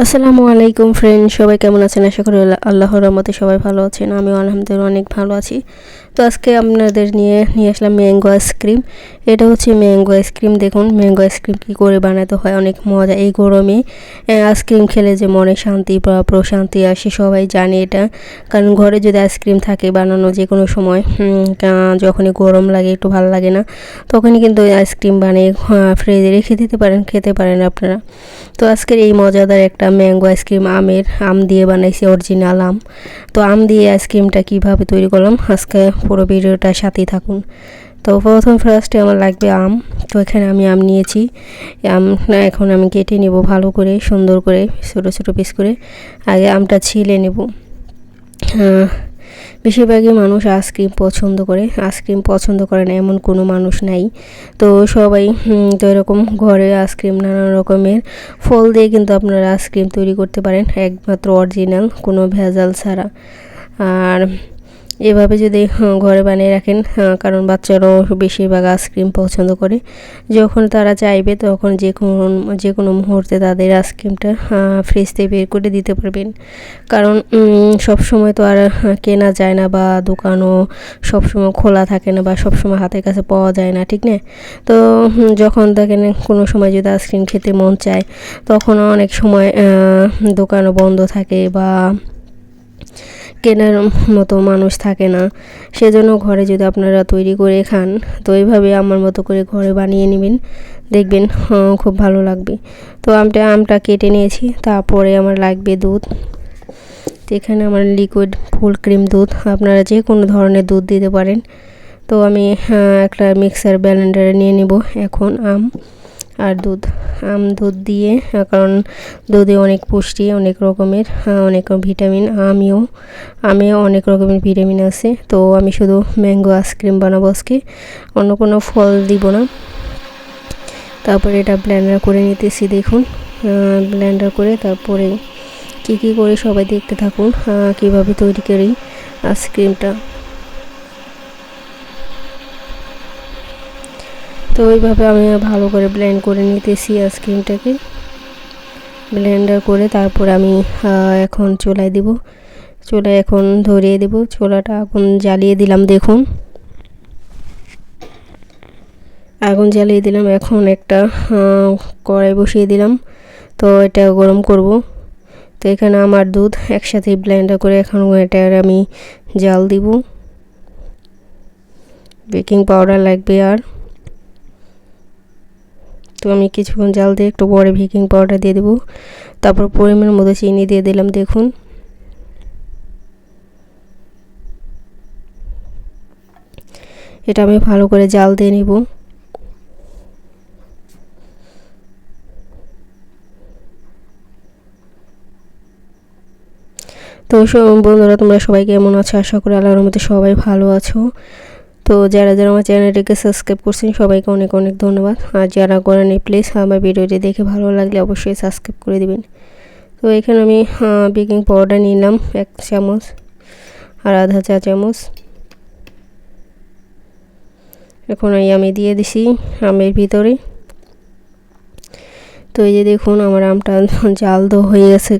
আসসালামু আলাইকুম ফ্রেন্ড, সবাই কেমন আছেন? আশা করি আল্লাহর রহমতে সবাই ভালো আছেন। আমিও আলহামদুলিল্লাহ অনেক ভালো আছি। তো আজকে আপনাদের নিয়ে আসলাম ম্যাঙ্গো আইসক্রিম। এটা হচ্ছে ম্যাঙ্গো আইসক্রিম। দেখুন ম্যাঙ্গো আইসক্রিম কী করে বানাতে হয়, অনেক মজা। এই গরমে আইসক্রিম খেলে যে মনে শান্তি বা প্রশান্তি আসে সবাই জানে এটা। কারণ ঘরে যদি আইসক্রিম থাকে বানানো যে কোনো সময়, যখনই গরম লাগে একটু ভালো লাগে না, তখনই কিন্তু আইসক্রিম বানিয়ে ফ্রিজে রেখে দিতে পারেন, খেতে পারেন আপনারা। তো আজকের এই মজাদার একটা ম্যাঙ্গো আইসক্রিম আম দিয়ে বানাইছি, অরিজিনাল আম। তো আম দিয়ে আইসক্রিমটা কিভাবে তৈরি করলাম আজকে পুরো ভিডিওটার সাথেই থাকুন। তো ফার্স্টে আমার লাগবে আম। তো এখানে আমি আম নিয়েছি। এখন আমি কেটে নেব ভালো করে, সুন্দর করে ছোটো ছোটো পিস করে। আগে আমটা ছিলে নেব। বেশিরভাগই মানুষ আইসক্রিম পছন্দ করে না এমন কোনো মানুষ নাই। তো সবাই তো এরকম ঘরে আইসক্রিম নানান রকমের ফল দিয়ে কিন্তু আপনারা আইসক্রিম তৈরি করতে পারেন, একমাত্র অরিজিনাল, কোনো ভেজাল ছাড়া। আর এভাবে যদি ঘরে বানিয়ে রাখেন, কারণ বাচ্চারাও বেশিরভাগ আইসক্রিম পছন্দ করে, যখন তারা চাইবে তখন যে কোনো মুহূর্তে তাদের আইসক্রিমটা ফ্রিজ থেকে বের করে দিতে পারবেন। কারণ সব সময় তো আর কেনা যায় না, বা দোকানও সবসময় খোলা থাকে না, বা সবসময় হাতের কাছে পাওয়া যায় না, ঠিক না? তো যখন দেখেন কোনো সময় যদি আইসক্রিম খেতে মন চায়, তখন অনেক সময় দোকানও বন্ধ থাকে বা কেনার মতো মানুষ থাকে না। সেজন্য ঘরে যদি আপনারা তৈরি করে খান, তো এইভাবে আমার মতো করে ঘরে বানিয়ে নেবেন, দেখবেন খুব ভালো লাগবে। তো আমটা কেটে নিয়েছি। তারপরে আমার লাগবে দুধ। তো এখানে আমার লিকুইড ফুল ক্রিম দুধ, আপনারা যে কোনো ধরনের দুধ দিতে পারেন। তো আমি একটা মিক্সার ব্লেন্ডারে নিয়ে নেব এখন আর দুধ দিয়ে, কারণ দুধে অনেক পুষ্টি, অনেক রকমের অনেক ভিটামিন, আমেও অনেক রকমের ভিটামিন আছে। তো আমি শুধু ম্যাঙ্গো আইসক্রিম বানাবো আজকে, অন্য কোনো ফল দিব না। তারপরে এটা ব্লেন্ডার করে নিতেছি। দেখুন ব্লেন্ডার করে তারপরে কী করে সবাই দেখতে থাকুন কিভাবে তৈরি করি আইসক্রিমটা। তো ওইভাবে আমি ভালো করে ব্লেন্ড করে নিতেছি আইসক্রিমটাকে। ব্লেন্ডার করে তারপর আমি এখন চুলায় এখন ধরিয়ে দেব। চুলাটা আগুন জ্বালিয়ে দিলাম। দেখুন আগুন জ্বালিয়ে দিলাম। এখন একটা কড়াই বসিয়ে দিলাম। তো এটা গরম করব। তো এখানে আমার দুধ একসাথে ব্লেন্ডার করে এখন এটার আমি জাল দিব। বেকিং পাউডার লাগবে। আর তো আমি কিছুক্ষণ জাল দিয়ে একটু পরে বেকিং পাউডার দিয়ে দেবো। তারপর পরিমাণ মতো চিনি দিয়ে দিলাম। দেখুন এটা আমি ভালো করে জাল দিয়ে নিব। তো বন্ধুরা, তোমরা সবাই কেমন আছো? আশা করি আল্লাহর রহমতে সবাই ভালো আছো। তো যারা আমার চ্যানেলটিকে সাবস্ক্রাইব করছেন সবাইকে অনেক অনেক ধন্যবাদ। আর যারা করেনি প্লিজ আমার ভিডিওটি দেখে ভালো লাগলে অবশ্যই সাবস্ক্রাইব করে দিবেন। তো এখানে আমি বেকিং পাউডার নিলাম 1 চামচ আর আধা চা চামচ। এখন আমি দিয়ে দিছি আমের ভিতরে। তো এই যে দেখুন আমার আমটা জাল তো হয়ে গেছে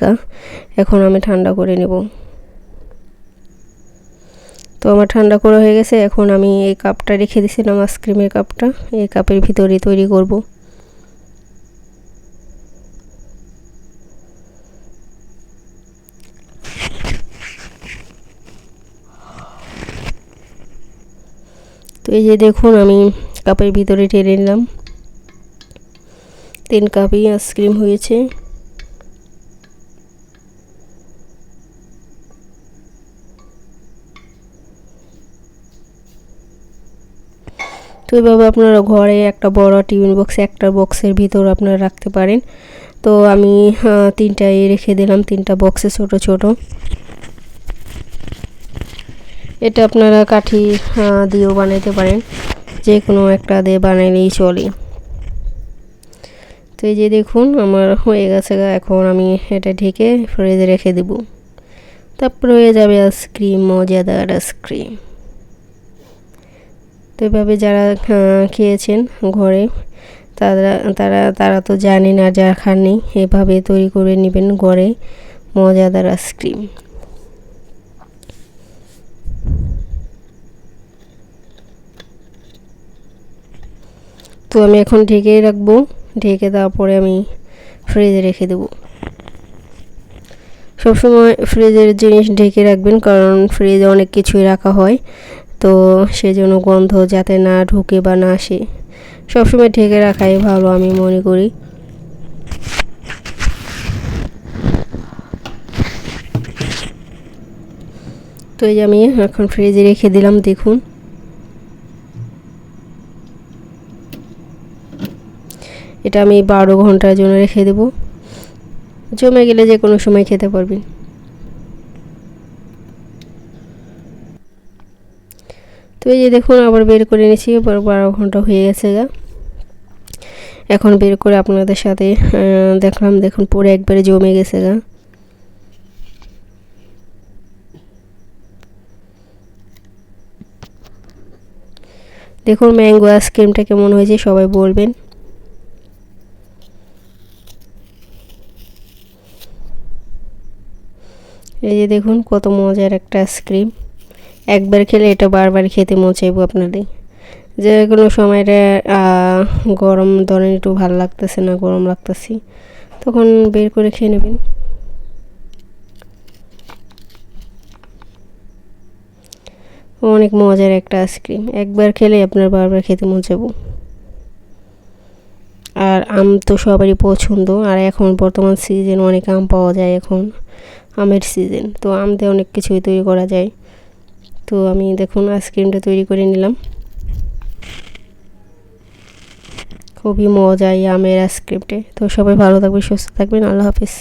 এখন আমি ঠান্ডা করে নেব। তো আমার ঠান্ডা করা হয়ে গেছে। এখন আমি এই কাপটা রেখে দিয়েছিলাম, আইসক্রিমের কাপটা, এই কাপের ভিতরে তৈরি করব। তো এই যে দেখুন আমি কাপের ভিতরে ঢেলে নিলাম। 3 কাপই আইসক্রিম হয়েছে। তো এইভাবে আপনারা ঘরে একটা বড় টিফিন বক্সে, একটা বক্সের ভিতর আপনারা রাখতে পারেন। তো আমি 3টাই রেখে দিলাম, 3টা বক্সে ছোট ছোট। এটা আপনারা কাঠি দিয়েও বানাইতে পারেন, যে কোনো একটা দিয়ে বানাইলেই চলে। তো এই যে দেখুন আমার হয়ে গেছে এখন আমি এটা ঢেকে ফ্রিজে রেখে দেব। তারপর হয়ে যাবে আইসক্রিম, মজাদার আইসক্রিম। তো এভাবে যারা খেয়েছেন ঘরে, তারা তো জানি না, যারা খাননি, এভাবে তৈরি করে নেবেন ঘরে মজাদার আইসক্রিম। তো আমি এখন ঢেকে রাখবো, ঢেকে তারপরে আমি ফ্রিজে রেখে দেবো। সবসময় ফ্রিজের জিনিস ঢেকে রাখবেন, কারণ ফ্রিজে অনেক কিছুই রাখা হয়, তো সেজন্য গন্ধ যাতে না ঢুকে বা না আসে, সবসময় ঢেকে রাখাই ভালো আমি মনে করি। তো এই যে আমি এখন ফ্রিজে রেখে দিলাম, দেখুন এটা আমি 12 ঘন্টার জন্য রেখে দেব, জমে গেলে যে কোনো সময় খেতে পারবেন। তো এই যে দেখুন আবার বের করে নিয়েছি, 12 ঘন্টা হয়ে গেছে গা। এখন বের করে আপনাদের সাথে দেখলাম, দেখুন পুরো একবারে জমে গেছে গা। দেখুন ম্যাঙ্গো আইসক্রিমটা কেমন হয়েছে সবাই বলবেন। এই যে দেখুন কত মজার একটা আইসক্রিম, একবার খেলে এটা বারবার খেতে মন চাইবো আপনাদের। যে কোনো সময়টা গরম ধরেন একটু ভালো লাগতেছে না, গরম লাগতেছি, তখন বের করে খেয়ে নেবেন। অনেক মজার একটা আইসক্রিম, একবার খেলে আপনার বারবার খেতে মন চাইবো। আর আম তো সবারই পছন্দ, আর এখন বর্তমান সিজন অনেক আম পাওয়া যায়, এখন আমের সিজন, তো আম দিয়ে অনেক কিছুই তৈরি করা যায়। তো আমি দেখুন আইসক্রিমটা তৈরি করে নিলাম, খুবই মজা এই আমের আইসক্রিমটা। তো সবাই ভালো থাকবেন, সুস্থ থাকবেন, আল্লাহ হাফিজ।